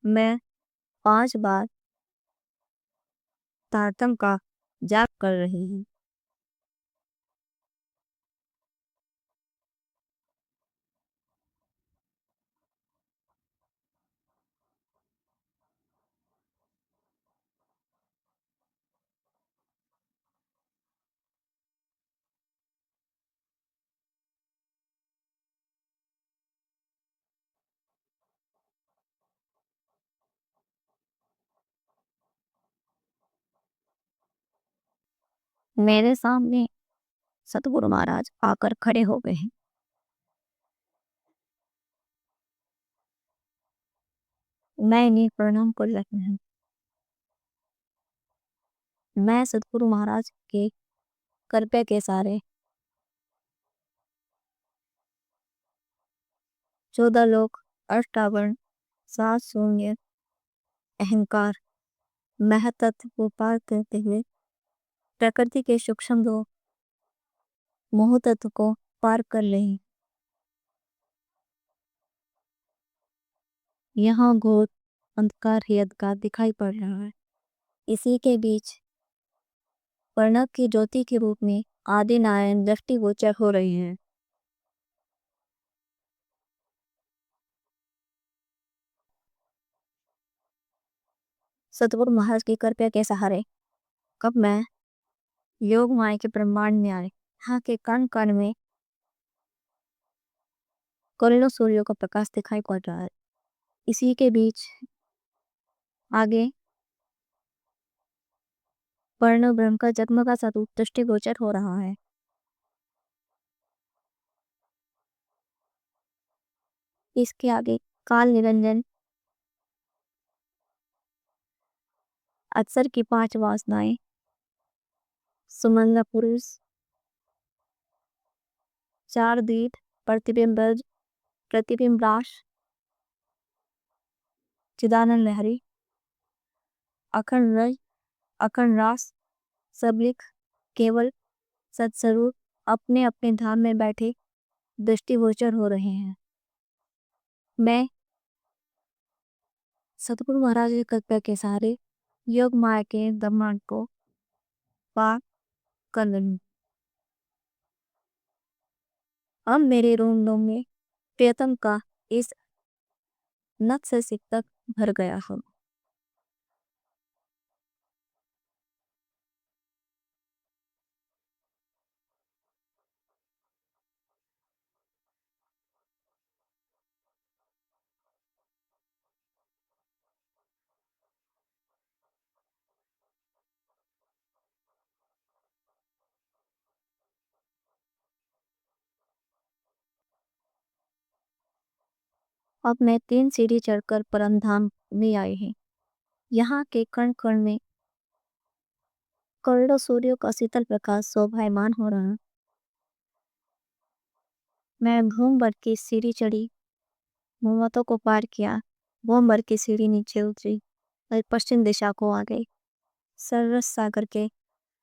मैं 5 बार तारतम का जाप कर रही हूँ। मेरे सामने सतगुरु महाराज आकर खड़े हो गए हैं। मैं इन्हें प्रणाम कर रही हूँ। मैं सतगुरु महाराज के कृपा के सहारे 14 लोक अष्टावरण 7 शून्य अहंकार महतत्व को पार करते हुए प्रकृति के सूक्ष्म दो मोह तत्व को पार कर रही। यहाँ घोर अंधकार ही अंधकार दिखाई पड़ रहा है। इसी के बीच प्रणव की ज्योति के रूप में आदि नारायण दृष्टिगोचर हो रहे हैं। सतगुरु महाराज की कृपा के सहारे कब मैं योग माया के ब्रह्मांड में आए। यहाँ के कण कण में करोड़ों सूर्यों का प्रकाश दिखाई पड़ रहा है। इसी के बीच आगे वर्ण ब्रह्म का जगमगा सा रूप दृष्टिगोचर हो रहा है। इसके आगे काल निरंजन अक्सर की 5 वासनाएं सुमंगला पुरुष 4 दीप प्रतिबिंब प्रतिबिंब राश चिदानंद लहरी अखंड रज अखंड रास सबलिख केवल सत्स्वरूप अपने अपने धाम में बैठे दृष्टिगोचर हो रहे हैं। मैं सतगुरु महाराज की कृपा के सहारे योग माया के ब्रह्मांड को पार कर रही हूँ। अब मेरे रोम रोम में प्रियतम का इस नख से सिर तक भर गया हूँ। अब मैं 3 सीढ़ी चढ़कर परम धाम में आई हूँ। यहाँ के कण कण में करोड़ों सूर्यों का शीतल प्रकाश शोभायमान हो रहा है। मैं भूम भर की सीढ़ी चढ़ी मोहम्मतों को पार किया। भूम भर की सीढ़ी नीचे उतरी और पश्चिम दिशा को आ गई। सरस सागर के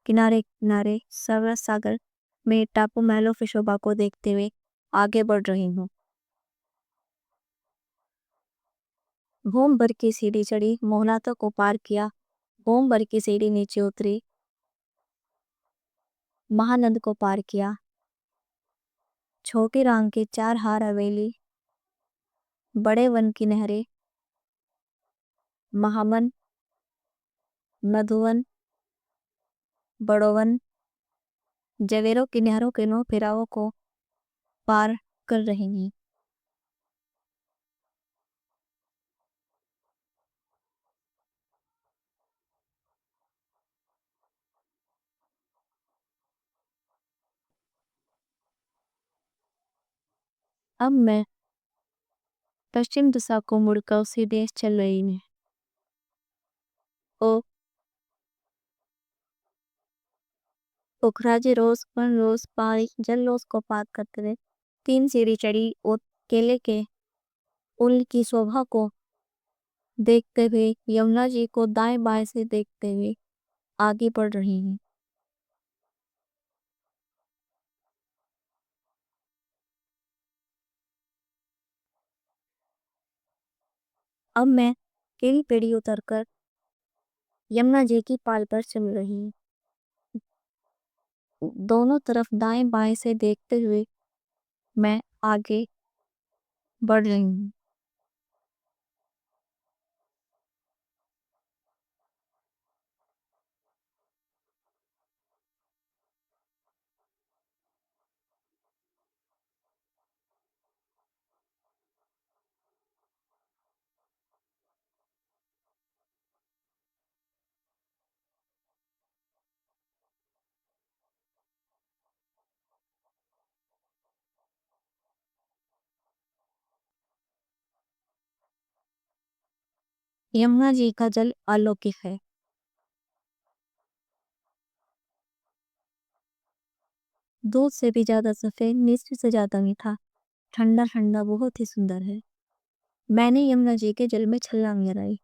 किनारे किनारे सरस सागर में टापू महलों की शोभा को देखते हुए आगे बढ़ रही हूँ। भूम भर की सीढ़ी चढ़ी मोहनातों को पार किया। भूम भर की सीढ़ी नीचे उतरी महानंद को पार किया। छोटी रांग के 4 हार हवेली बड़े वन की नहरें महामन मधुवन बड़ोवन जवेरों की नहरों के 9 फेरावों को पार कर रही हैं। अब मैं पश्चिम दिशा को मुड़कर उसी देश चल रही हूँ। ओ पोखराजी रोज वन रोज पारी जल रोज को पार करते हुए 3 सीढ़ी चढ़ी और केले के उल की शोभा को देखते हुए यमुना जी को दाएं बाएं से देखते हुए आगे बढ़ रही हूँ। अब मैं सीढ़ी पेड़ी उतरकर यमुना जी की पाल पर चल रही। दोनों तरफ दाएं बाएं से देखते हुए मैं आगे बढ़ रही हूँ। यमुना जी का जल अलौकिक है। दूध से भी ज्यादा सफेद, मिश्री से ज्यादा मीठा, ठंडा ठंडा, बहुत ही सुंदर है। मैंने यमुना जी के जल में छलांग लगाई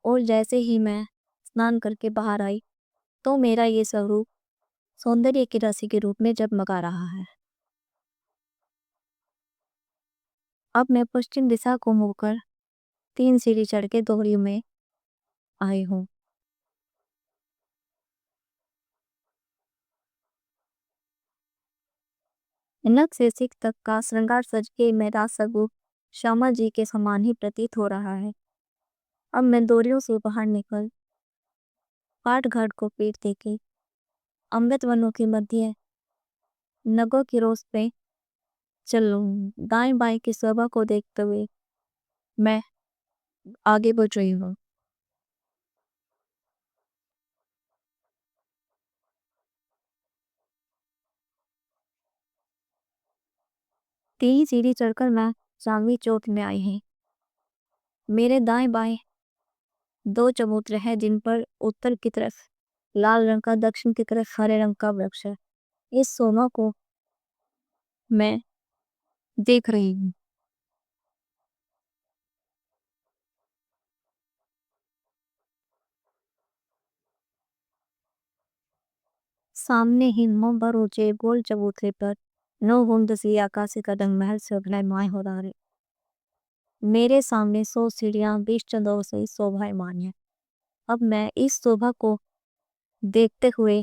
और जैसे ही मैं स्नान करके बाहर आई तो मेरा ये स्वरूप सौंदर्य की राशि के रूप में जगमगा रहा है। अब मैं पश्चिम दिशा को मुड़कर 3 सीढ़ी चढ़ के दोहरी में आई हूँ। नक से सिख तक का श्रृंगार सज के मेरा स्वरूप श्यामा जी के समान ही प्रतीत हो रहा है। अब मैं दोरियों से बाहर निकल पाट घाट को पीट देके अमृत वनों के मध्य नगों की रोस पे चलूँ। दाएं बाएं की शोभा को देखते हुए मैं आगे बढ़ रही हूँ। तीन सीढ़ी चढ़कर मैं जांगवी चौक में आई हूँ। मेरे दाएं बाएं 2 चबूतरे हैं जिन पर उत्तर की तरफ लाल रंग का, दक्षिण की तरफ हरे रंग का वृक्ष है। इस शोभा को मैं देख रही हूँ। सामने ही पर ऊंचे गोल चबूतरे पर 9 बूंद सी आकाशी का रंग महल से अभिनयमान हो रहा है। मेरे सामने 100 सीढ़ियां 20 चंदों से शोभायमान है। अब मैं इस शोभा को देखते हुए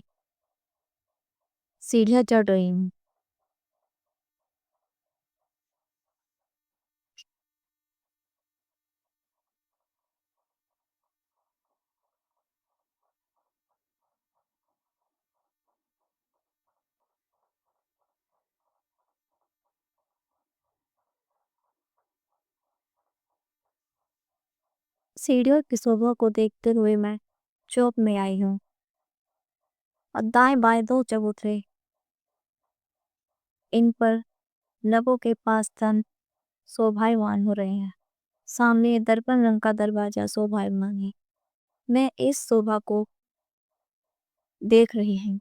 सीढ़ियां चढ़ रही हूँ। सीढ़ियों की शोभा को देखते हुए मैं चौक में आई हूँ और दाएं बाएं 2 चबूतरे, इन पर नभों के पास तन शोभायमान हो रहे हैं। सामने दर्पण रंग का दरवाजा शोभायमान है। मैं इस शोभा को देख रही हूँ।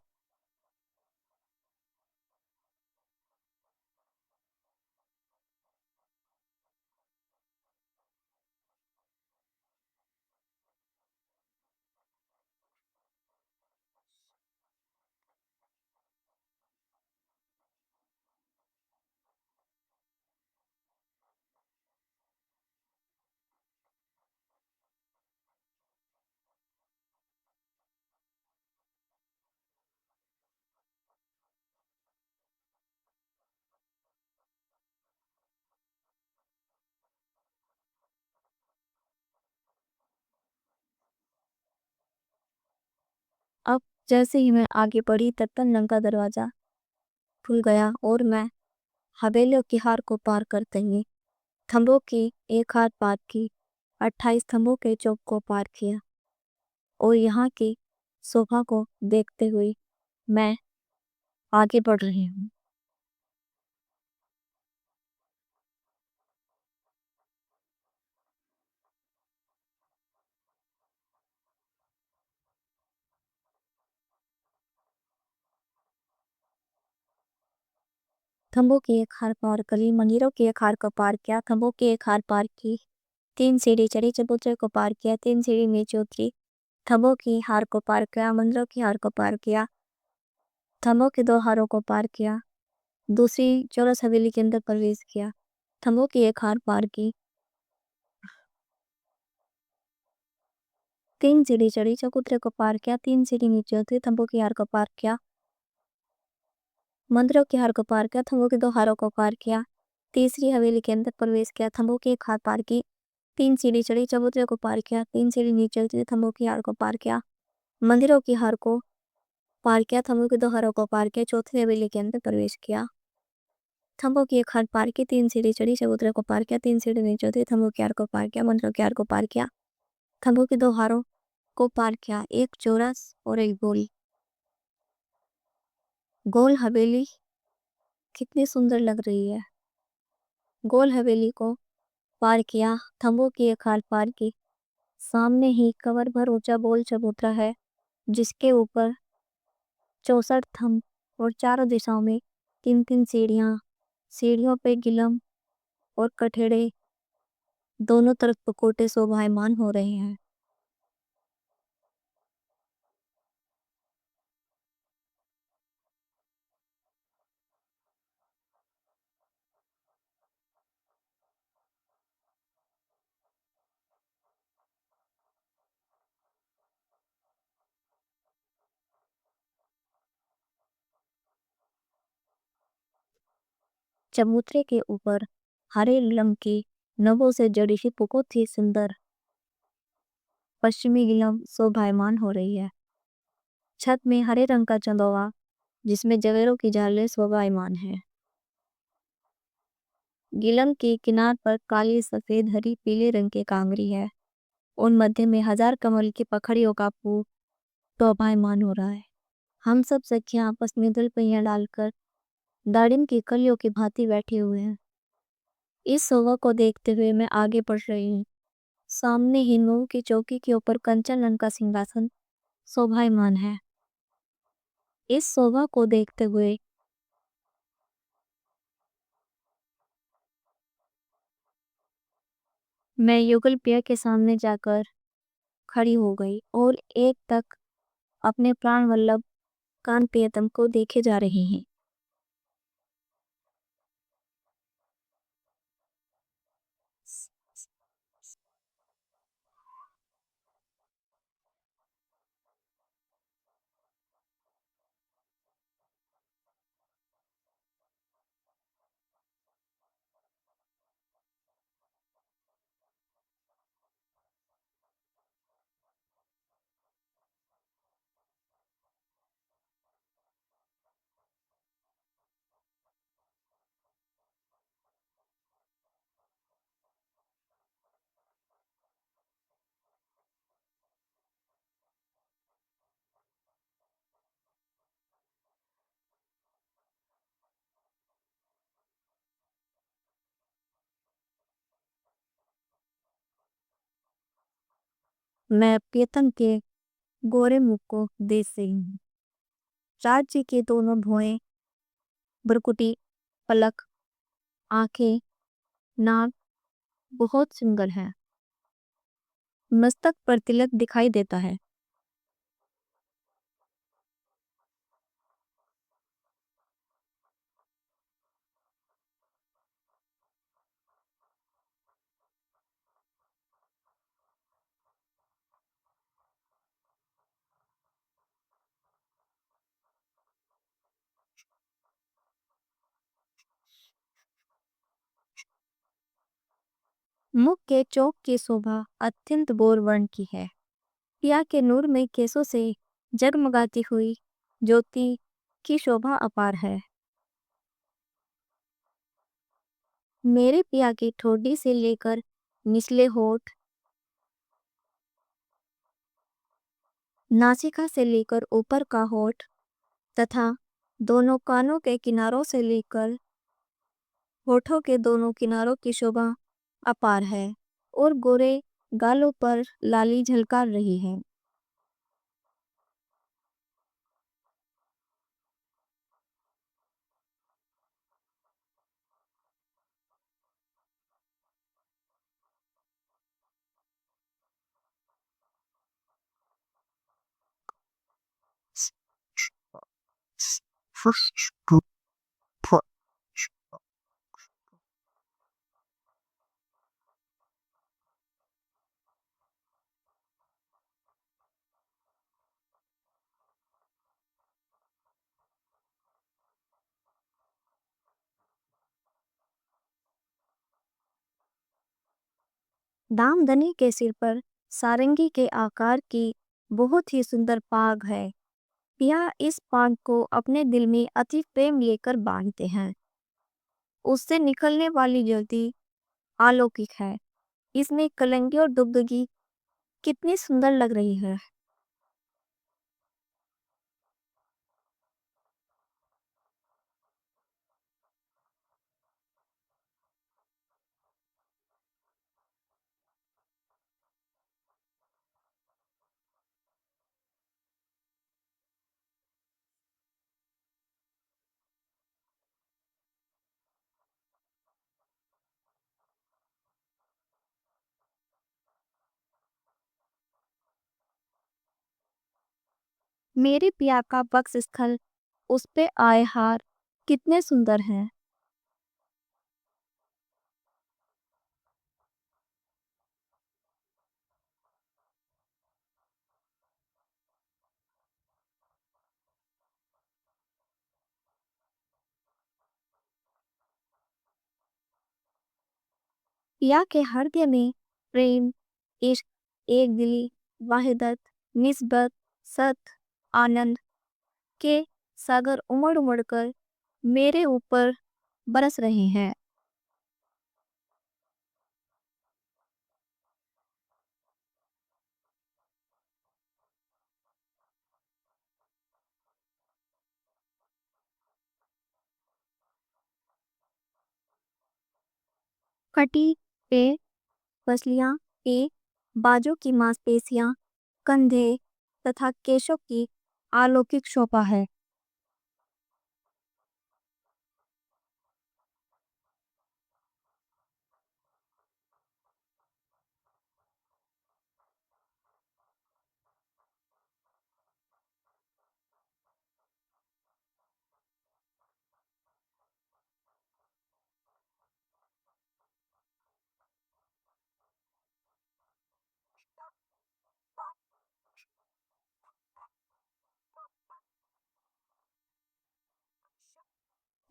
अब जैसे ही मैं आगे बढ़ी दर्पण रंग का दरवाजा खुल गया और मैं हवेलियों की हार को पार करते हुए थंबों की एक हार पार की, 28 थंबों के चौक को पार किया और यहाँ की शोभा को देखते हुए मैं आगे बढ़ रही हूँ। थंबों की एक हार पार करी, मंदिरों की एक हार को पार किया, थंबों की एक हार पार की, 3 सीढ़ी चढ़ी, चबूतरे को पार किया, 3 सीढ़ी नीचे उतरी, थंबों की हार को पार किया, मंदिरों की हार को पार किया, थंबों के 2 हारों को पार किया, दूसरी चौरस हवेली के अंदर प्रवेश किया, थंबों की एक हार पार की, तीन सीढ़ी चढ़ी, चबूतरे को पार किया, तीन सीढ़ी नीचे उतरी, थंभों की हार को पार किया, मंदिरों की हार को पार किया, थंभों के दो हारों को पार किया, तीसरी हवेली के अंदर प्रवेश किया, थंभों की एक हार पार की, तीन सीढ़ी चढ़ी, चबूतरे को पार किया, तीन सीढ़ी नीचे उतरी, थंभों की हार को पार किया, मंदिरों की हार को पार किया, थंभों के दो हारों को पार किया, चौथी हवेली के अंदर प्रवेश किया, थंभों की एक हार पार की, तीन सीढ़ी चढ़ी, चबूतरे को पार किया, तीन सीढ़ी नीचे उतरी, थंभों की हार को पार किया, मंदिरों की हार को पार किया, थंभों के दो हारों को पार किया, एक चौरस और एक गोल। गोल हवेली कितनी सुंदर लग रही है। गोल हवेली को पार किया, थंभों की एक हार पार की, सामने ही कवर भर ऊंचा गोल चबूतरा है, जिसके ऊपर 64 थंभ और चारों दिशाओं में तीन तीन सीढ़ियां, सीढ़ियों पे गिलम और कठेड़े दोनों तरफ पकोटे शोभायमान हो रहे हैं। चबूतरे के ऊपर हरे रंग की नभों से जड़ी हुई बहुत ही सुंदर पश्चिमी गिलम शोभायमान हो रही है। छत में हरे रंग का चंदोवा, जिसमें जवेरों की झालरें शोभायमान है। गिलम के किनार पर काली सफेद हरी पीले रंग की कांगरी है। उन मध्य में हजार कमल की पखड़ियों का फूल शोभायमान हो रहा है। हम सब सखियां आपस में दिल पहिया डालकर दाड़िम की कलियों की भांति बैठे हुए हैं। इस शोभा को देखते हुए मैं आगे बढ़ रही हूँ। सामने ही नूह की चौकी के ऊपर कंचन रंग का सिंहासन शोभायमान है। इस शोभा को देखते हुए मैं युगल पिया के सामने जाकर खड़ी हो गई और एक तक अपने प्राण वल्लभ कान प्रियतम को देखे जा रही हैं। मैं प्रियतम के गोरे मुख को देख रही हूँ। राज्य के दोनों भुएं, भ्रुकुटी, पलक, आंखें, नाक बहुत सुंदर है। मस्तक पर तिलक दिखाई देता है। मुख के चौक की शोभा अत्यंत गौर वर्ण की है। पिया के नूरमय केसों से जगमगाती हुई ज्योति की शोभा अपार है। मेरे पिया की ठोड़ी से लेकर निचले होठ, नासिका से लेकर ऊपर का होठ तथा दोनों कानों के किनारों से लेकर होठों के दोनों किनारों की शोभा अपार है और गोरे गालों पर लाली झलकार रही है। दामदनी के सिर पर सारंगी के आकार की बहुत ही सुंदर पाग है। पिया इस पाग को अपने दिल में अति प्रेम लेकर बांधते हैं। उससे निकलने वाली ज्योति अलौकिक है। इसमें कलंगी और दुगदगी कितनी सुंदर लग रही है। मेरे पिया का वक्ष स्थल, उस पे आए हार कितने सुंदर हैं। पिया के हृदय में प्रेम, इश्क, एक दिली, वाहिदत, निस्बत, सत, आनंद के सागर उमड़ उमड़ कर मेरे ऊपर बरस रहे हैं। कटी पे पसलियां पे बाजू की मांसपेशियां, कंधे तथा केशों की अलौकिक शोभा है।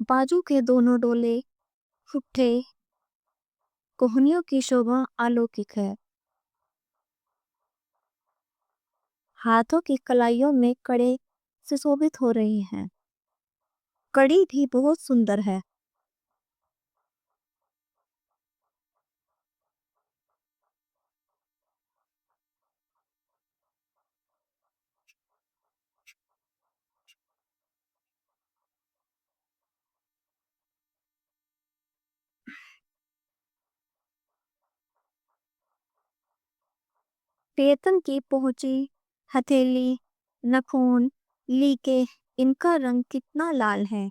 बाजू के दोनों डोले, ठुड्डे, कोहनियों की शोभा अलौकिक है। हाथों की कलाइयों में कड़े सुशोभित हो रही हैं। कड़ी भी बहुत सुंदर है। पेतन की पहुंची, हथेली, नखून, लीके, इनका रंग कितना लाल है।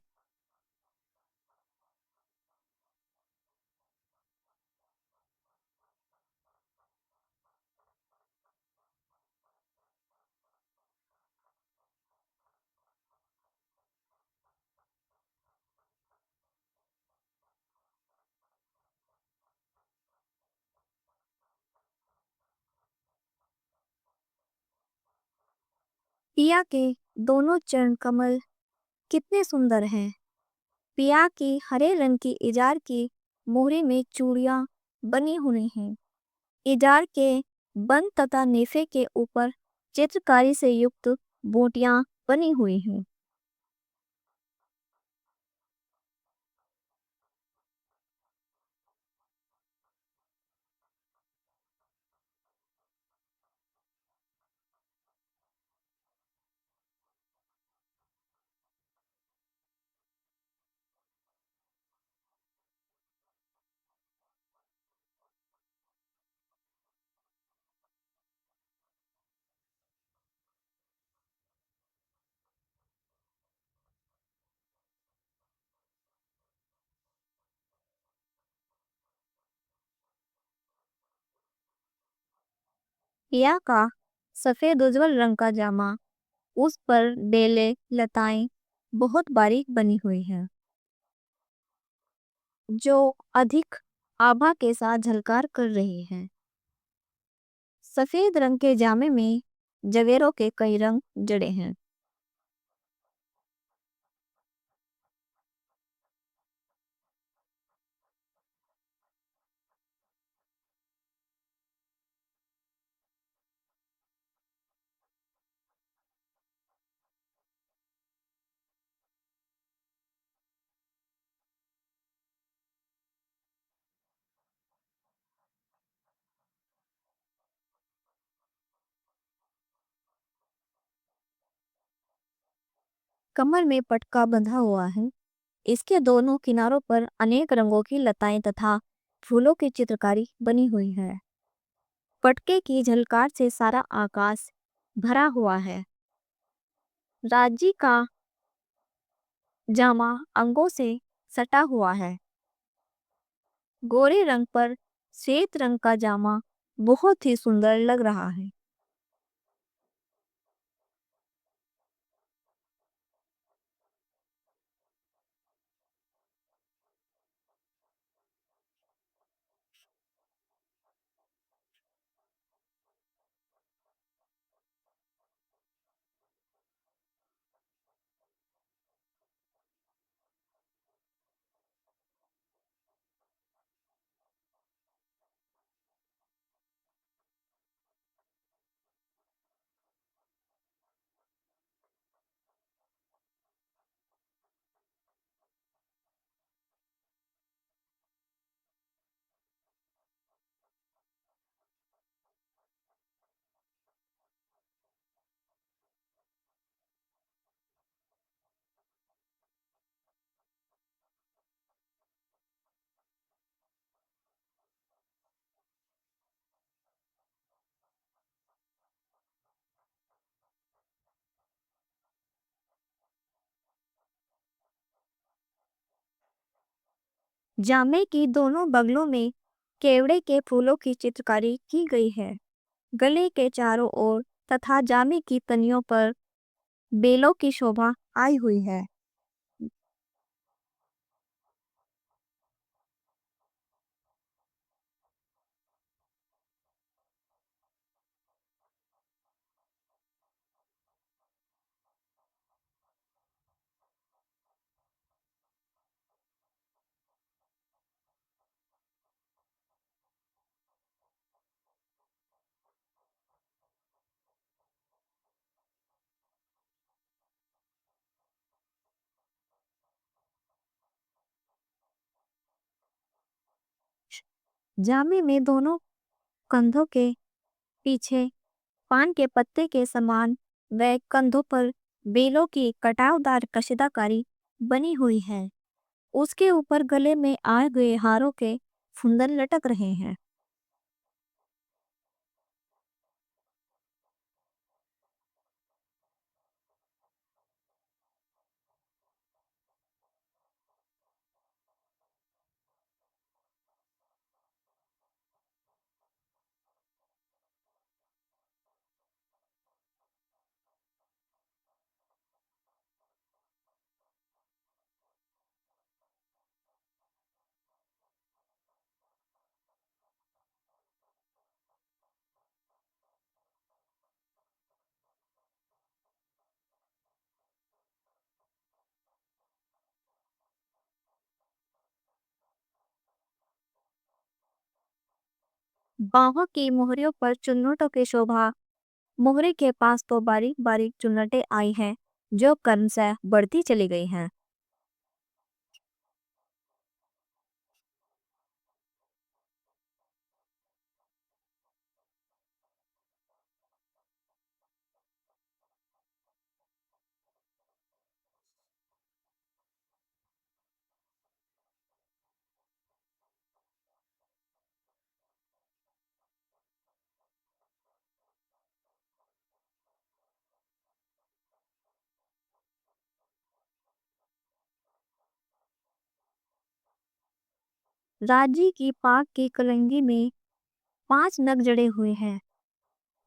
पिया के दोनों चरण कमल कितने सुंदर हैं। पिया की हरे रंग की इजार की मोहरे में चूड़ियां बनी हुई हैं। इजार के बंद तथा नेफे के ऊपर चित्रकारी से युक्त बूटियां बनी हुई हैं। पिया का सफेद उज्जवल रंग का जामा, उस पर बेले लताएं बहुत बारीक बनी हुई हैं, जो अधिक आभा के साथ झलकार कर रही हैं। सफेद रंग के जामे में जवेरों के कई रंग जड़े हैं। कमर में पटका बंधा हुआ है। इसके दोनों किनारों पर अनेक रंगों की लताएं तथा फूलों की चित्रकारी बनी हुई है। पटके की झलकार से सारा आकाश भरा हुआ है। राजी का जामा अंगों से सटा हुआ है। गोरे रंग पर श्वेत रंग का जामा बहुत ही सुंदर लग रहा है। जामे की दोनों बगलों में केवड़े के फूलों की चित्रकारी की गई है। गले के चारों ओर तथा जामे की तनियों पर बेलों की शोभा आई हुई है। जामे में दोनों कंधों के पीछे पान के पत्ते के समान व कंधों पर बेलों की कटावदार कशिदाकारी बनी हुई है। उसके ऊपर गले में आए गए हारों के फुंदन लटक रहे हैं। बाहों की मोहरियों पर चुन्नटों की शोभा। मोहरे के पास तो बारीक बारीक चुन्नटें आई हैं जो क्रमशः बढ़ती चली गई हैं। राजी की पाक की कलंगी में 5 नग जड़े हुए हैं।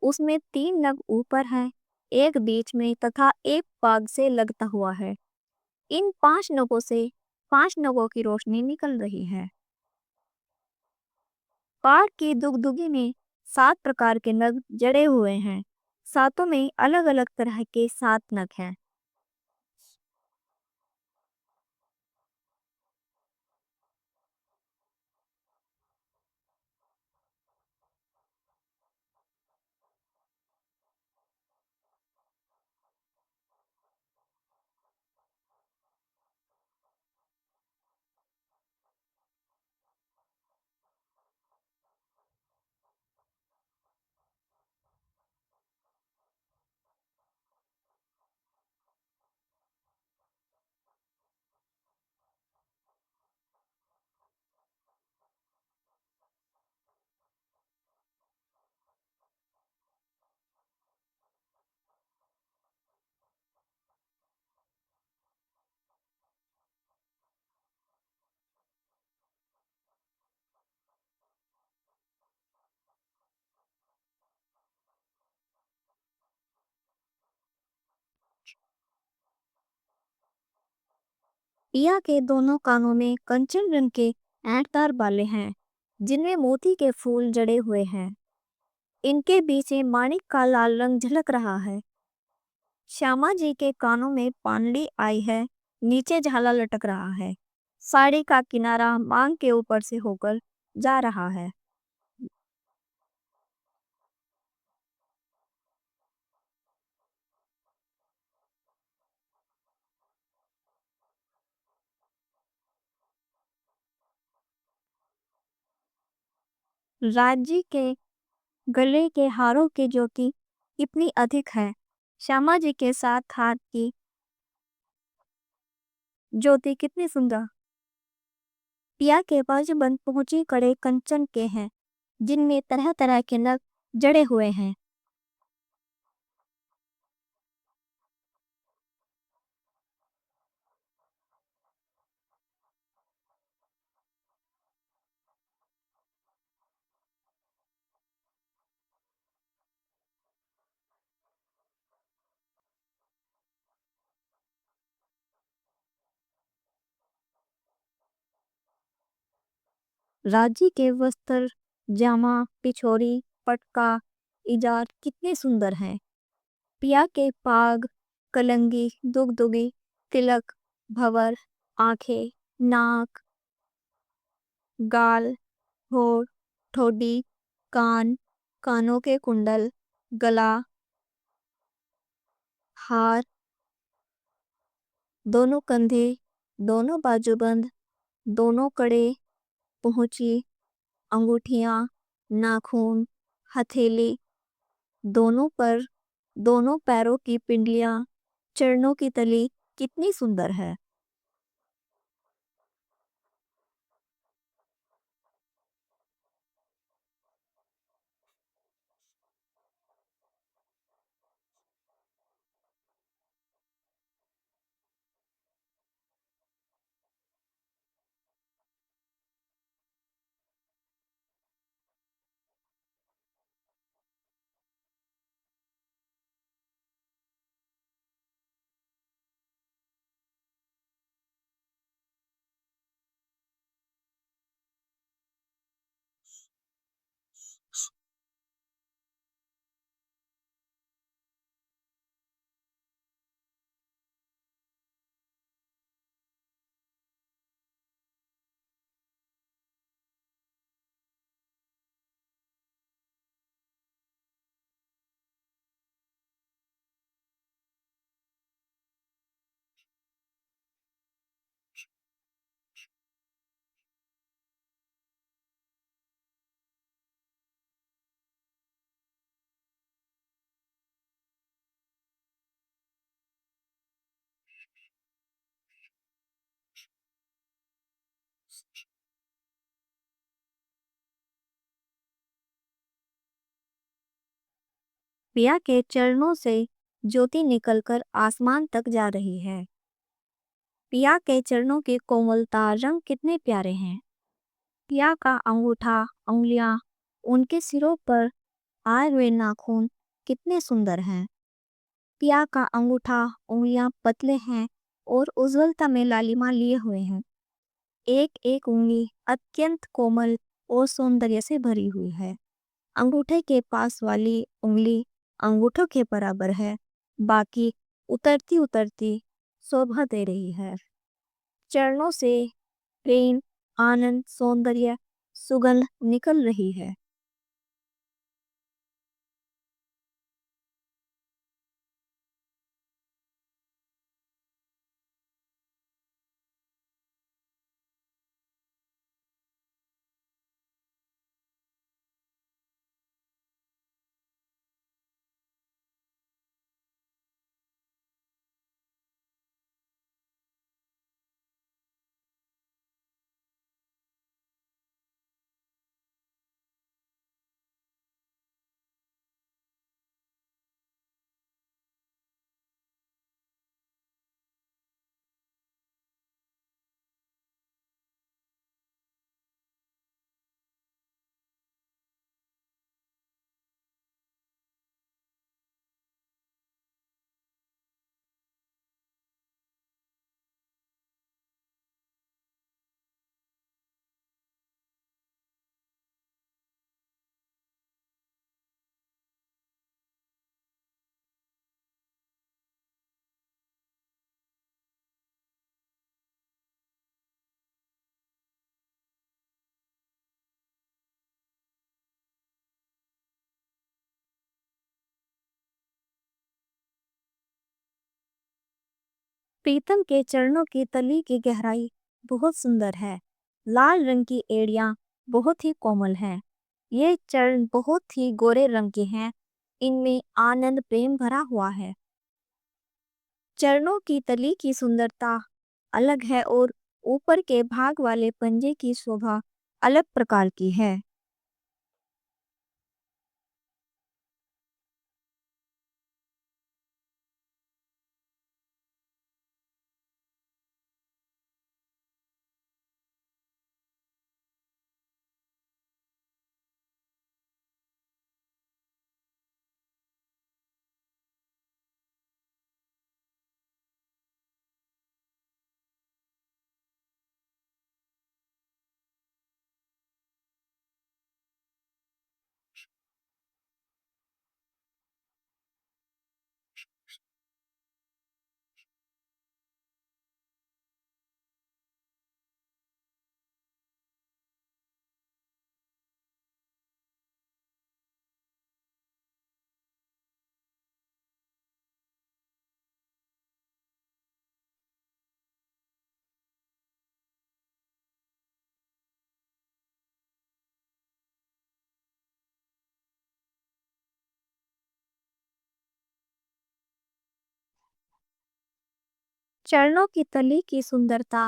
उसमें 3 नग ऊपर हैं, एक बीच में तथा एक पाग से लगता हुआ है। इन 5 नगों से 5 नगों की रोशनी निकल रही है। पाग की दुगदुगी में 7 प्रकार के नग जड़े हुए हैं। सातों में अलग अलग तरह के 7 नग हैं। पिया के दोनों कानों में कंचन रंग के ऐंठदार बाले हैं, जिनमें मोती के फूल जड़े हुए हैं। इनके बीच में माणिक का लाल रंग झलक रहा है। श्यामा जी के कानों में पानड़ी आई है, नीचे झाला लटक रहा है। साड़ी का किनारा मांग के ऊपर से होकर जा रहा है। राज जी के गले के हारों की ज्योति कितनी अधिक है। श्यामा जी के साथ हाथ की ज्योति कितनी सुंदर। पिया के बाजूबंद पहुंची कड़े कंचन के हैं, जिनमें तरह तरह के नग जड़े हुए हैं। राजी के वस्त्र, जामा, पिछोरी, पटका, इजार कितने सुंदर हैं। पिया के पाग, कलंगी, दुगदुगी, तिलक, भंवर, आंखें, नाक, गाल, होठ, ठोडी, कान, कानों के कुंडल, गला, हार, दोनों कंधे, दोनों बाजूबंद, दोनों कड़े, पहुंची, अंगूठियां, नाखून, हथेली, दोनों पर, दोनों पैरों की पिंडलियां, चरणों की तली कितनी सुंदर है। पिया के चरणों से ज्योति निकलकर आसमान तक जा रही है। पिया के चरणों के कोमलता रंग कितने प्यारे हैं। पिया का अंगूठा, उंगलियां, उनके सिरों पर आए हुए नाखून कितने सुंदर हैं। पिया का अंगूठा, उंगलियां पतले हैं और उज्ज्वलता में लालिमा लिए हुए हैं। एक एक उंगली अत्यंत कोमल और सौंदर्य से भरी हुई है। अंगूठे के पास वाली उंगली अंगूठों के बराबर है, बाकी उतरती उतरती शोभा दे रही है। चरणों से प्रेम, आनंद, सौंदर्य, सुगंध निकल रही है। पीतम के चरणों की तली की गहराई बहुत सुंदर है। लाल रंग की एड़ियां बहुत ही कोमल हैं। ये चरण बहुत ही गोरे रंग के हैं। इनमें आनंद प्रेम भरा हुआ है। चरणों की तली की सुंदरता अलग है और ऊपर के भाग वाले पंजे की शोभा अलग प्रकार की है। चरणों की तली की सुंदरता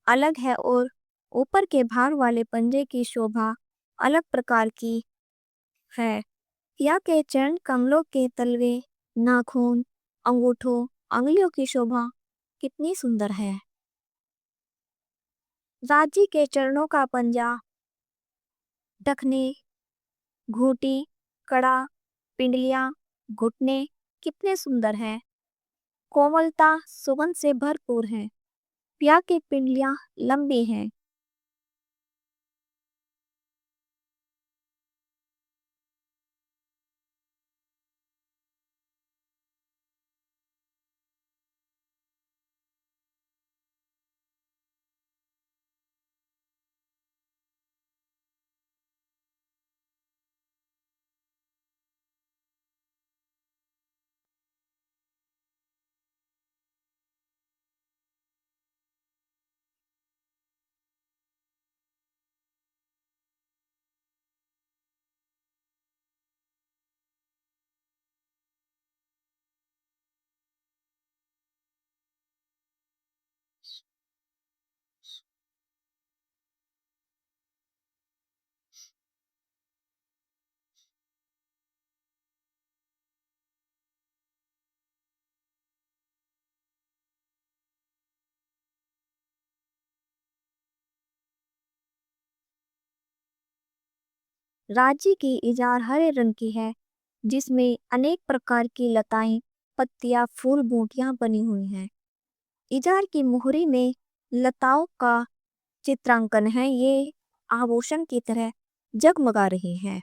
अलग है और ऊपर के भाग वाले पंजे की शोभा अलग प्रकार की है। या के चरण कमलों के तलवे, नाखून, अंगूठों, अंगुलियों की शोभा कितनी सुंदर है। राजी के चरणों का पंजा, टखने, घूंटी, कड़ा, पिंडलियां, घुटने कितने सुंदर हैं। कोमलता सुगंध से भरपूर है। पिया की पिंडलियां लंबी हैं। राजी की इजार हरे रंग की है, जिसमें अनेक प्रकार की लताएं, पत्तियां, फूल, बूटियां बनी हुई हैं। इजार की मोहरी में लताओं का चित्रांकन है। ये आभूषण की तरह जगमगा रही हैं।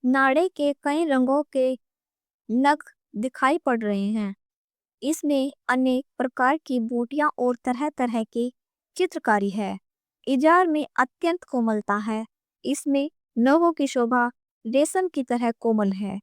नाड़े के कई रंगों के नग दिखाई पड़ रहे हैं। इसमें अनेक प्रकार की बूटियां और तरह तरह की चित्रकारी है। इजार में अत्यंत कोमलता है। इसमें नगों की शोभा रेशम की तरह कोमल है।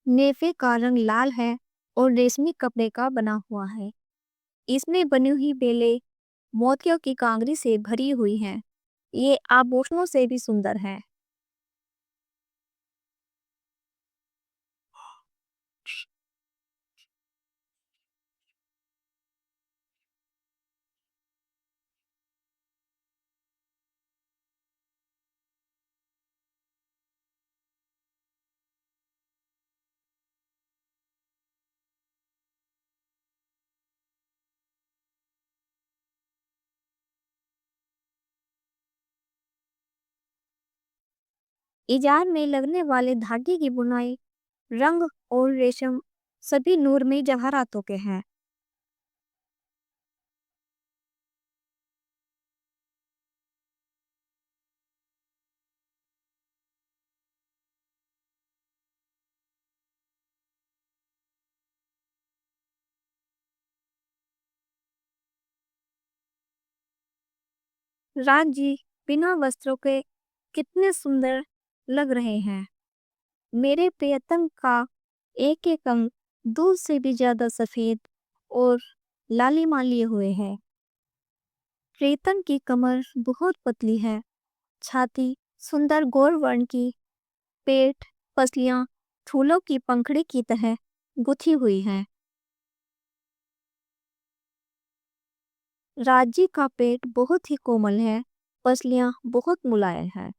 नेफे का रंग लाल है और रेशमी कपड़े का बना हुआ है। इसमें बनी हुई बेलें मोतियों की कांगरी से भरी हुई हैं। ये आभूषणों से भी सुंदर है। इजार में लगने वाले धागे की बुनाई, रंग और रेशम सभी नूरमई जवाहरातों के हैं। राज जी बिना वस्त्रों के कितने सुंदर लग रहे हैं। मेरे प्रियतम का एक एक अंग दूध से भी ज्यादा सफेद और लालिमा लिए हुए है। प्रीतम की कमर बहुत पतली है। छाती सुंदर गौर वर्ण की, पेट पसलियां फूलों की पंखड़ी की तरह गुथी हुई हैं। राजी का पेट बहुत ही कोमल है, पसलियां बहुत मुलायम है।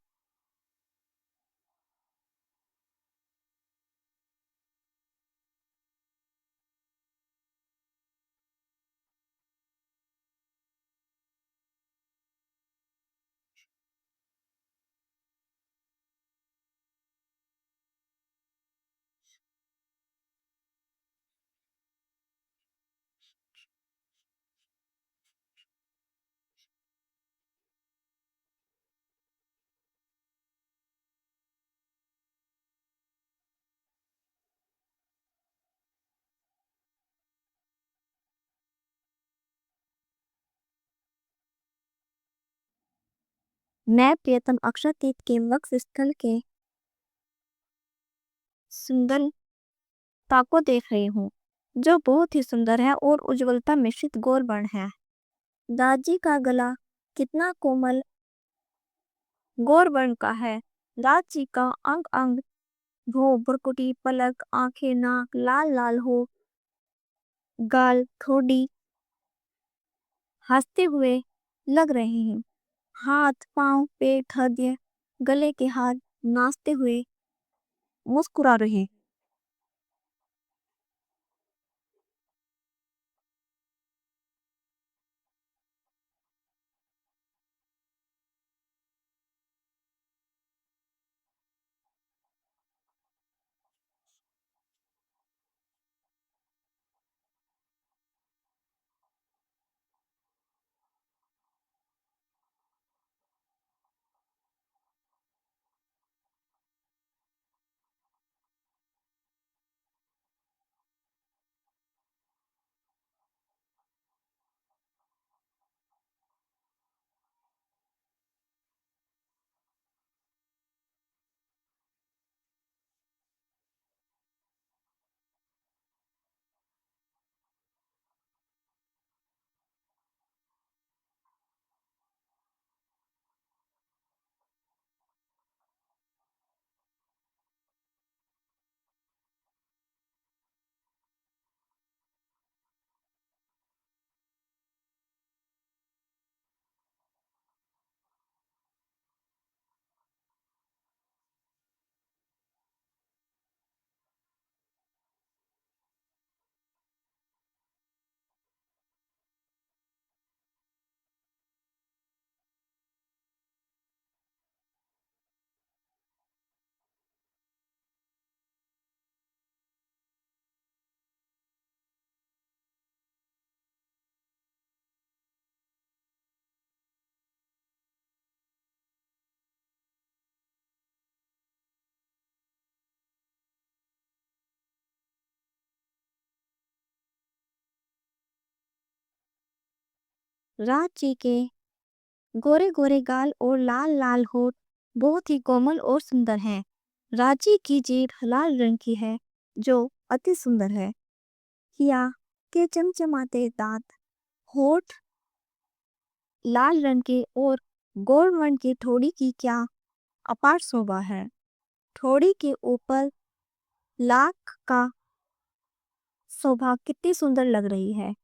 मैं प्रियतम अक्षरतीत के वक्ष स्थल के सुंदरता को देख रही हूँ, जो बहुत ही सुंदर है और उज्ज्वलता मिश्रित गौर वर्ण है। दादी का गला कितना कोमल गौर वर्ण का है। दादी का अंग अंग भौं भ्रुकुटी पलक आंखें नाक लाल लाल हो, गाल ठोड़ी हंसते हुए लग रहे हैं। हाथ पांव पेट हृदय गले के हाथ नाचते हुए मुस्कुरा रहे। राज जी के गोरे गोरे गाल और लाल लाल होठ बहुत ही कोमल और सुंदर हैं। राजी की जीभ लाल रंग की है जो अति सुंदर है। किया के चमचमाते दांत, होठ लाल रंग के और गोल वर्ण की ठोड़ी की क्या अपार शोभा है। ठोड़ी के ऊपर लाख का शोभा कितनी सुंदर लग रही है।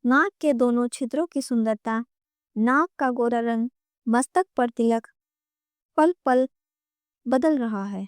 नाक के दोनों छिद्रों की सुंदरता, नाक का गोरा रंग, मस्तक पर तिलक पल पल बदल रहा है।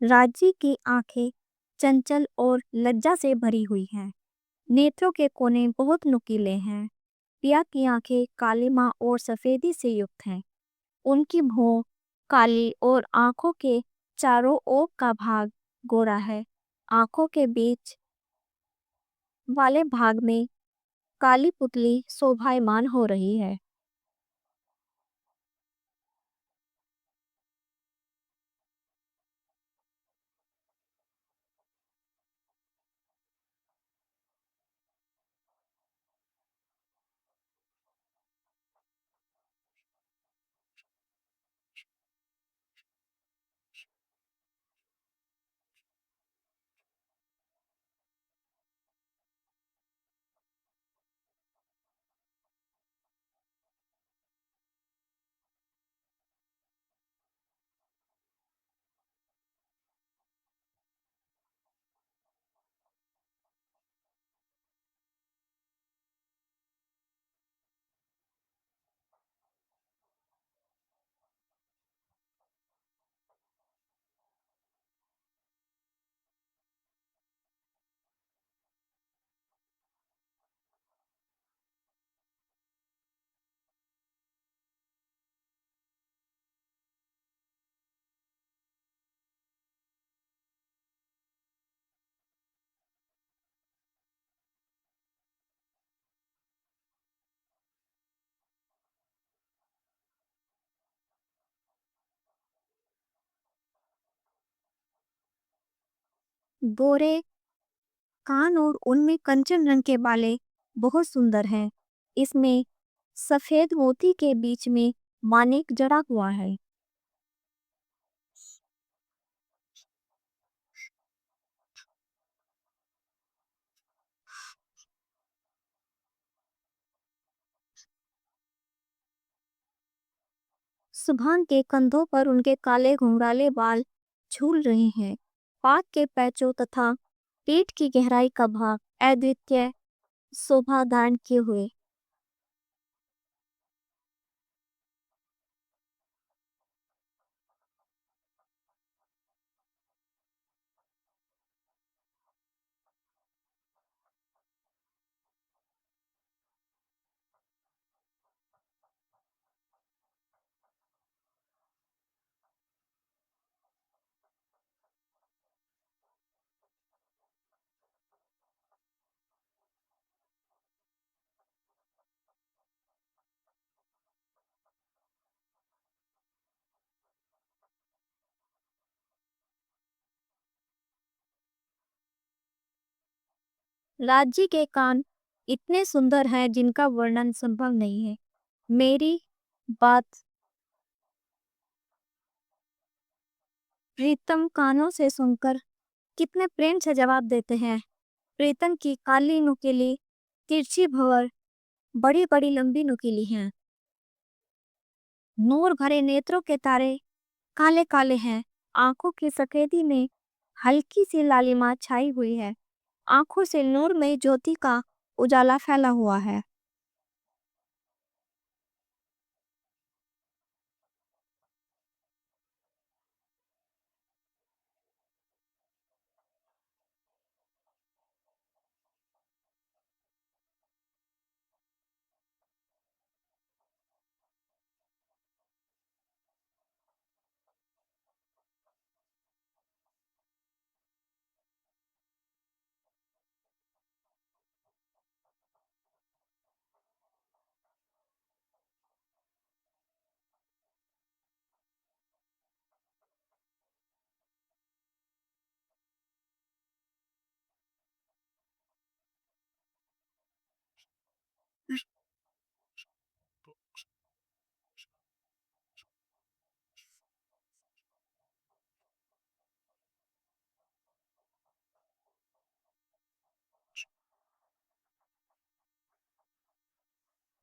राजी की आंखें चंचल और लज्जा से भरी हुई हैं। नेत्रों के कोने बहुत नुकीले हैं। पिया की आंखें कालिमा और सफेदी से युक्त हैं। उनकी भौं काली और आंखों के चारों ओर का भाग गोरा है। आंखों के बीच वाले भाग में काली पुतली शोभायमान हो रही है। गोरे कान और उनमें कंचन रंग के बाले बहुत सुंदर हैं। इसमें सफेद मोती के बीच में मानिक जड़ा हुआ है। सुभान के कंधों पर उनके काले घुंघराले बाल झूल रहे हैं। पाक के पैचों तथा पीठ की गहराई का भाग अद्वितीय शोभा धारण किए हुए। राज्य के कान इतने सुंदर हैं जिनका वर्णन संभव नहीं है। मेरी बात प्रीतम कानों से सुनकर कितने प्रेम से जवाब देते हैं। प्रीतम की काली नुकीली तिरछी भंवर बड़ी बड़ी लंबी नुकीली हैं। नूर भरे नेत्रों के तारे काले काले हैं। आंखों की सफेदी में हल्की सी लालिमा छाई हुई है। आंखों से नूर में ज्योति का उजाला फैला हुआ है।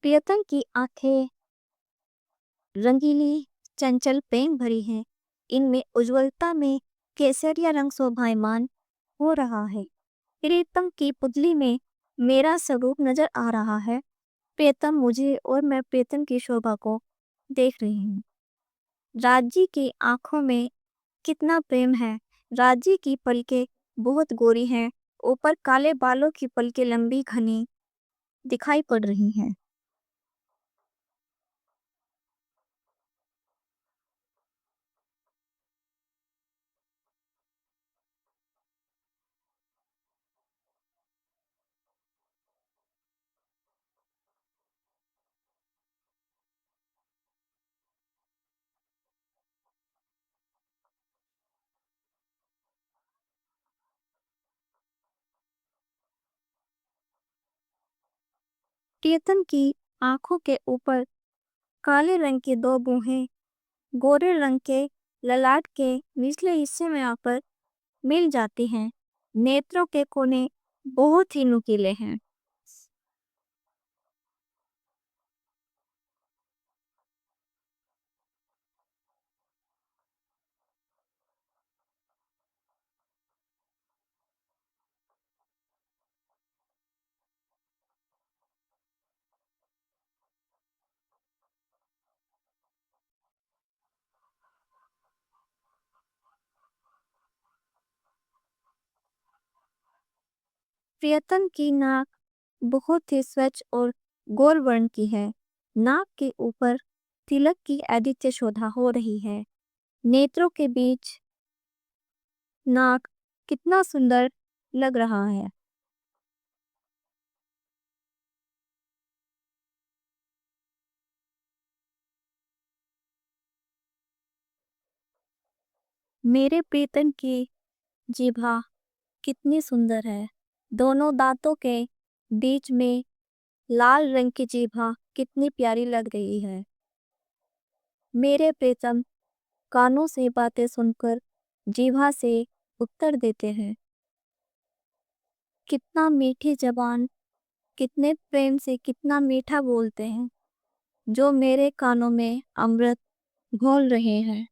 प्रियतम की आंखें रंगीली चंचल प्रेम भरी हैं। इनमें उज्ज्वलता में केसरिया रंग शोभायमान हो रहा है। प्रीतम की पुतली में मेरा स्वरूप नजर आ रहा है। प्रीतम मुझे और मैं प्रीतम की शोभा को देख रही हूँ। राज्य की आंखों में कितना प्रेम है। राज्य की पलकें बहुत गोरी हैं। ऊपर काले बालों की पलकें लंबी घनी दिखाई पड़ रही हैं। प्रीतम की आंखों के ऊपर काले रंग की दो बूहें गोरे रंग के ललाट के निचले हिस्से में आकर मिल जाती हैं। नेत्रों के कोने बहुत ही नुकीले हैं। प्रियतम की नाक बहुत ही स्वच्छ और गोल वर्ण की है। नाक के ऊपर तिलक की आदित्य शोभा हो रही है। नेत्रों के बीच नाक कितना सुंदर लग रहा है। मेरे प्रीतम की जीभा कितनी सुंदर है। दोनों दांतों के बीच में लाल रंग की जीभा कितनी प्यारी लग रही है। मेरे प्रीतम कानों से बातें सुनकर जीभा से उत्तर देते हैं। कितना मीठी जबान कितने प्रेम से कितना मीठा बोलते हैं जो मेरे कानों में अमृत घोल रहे हैं।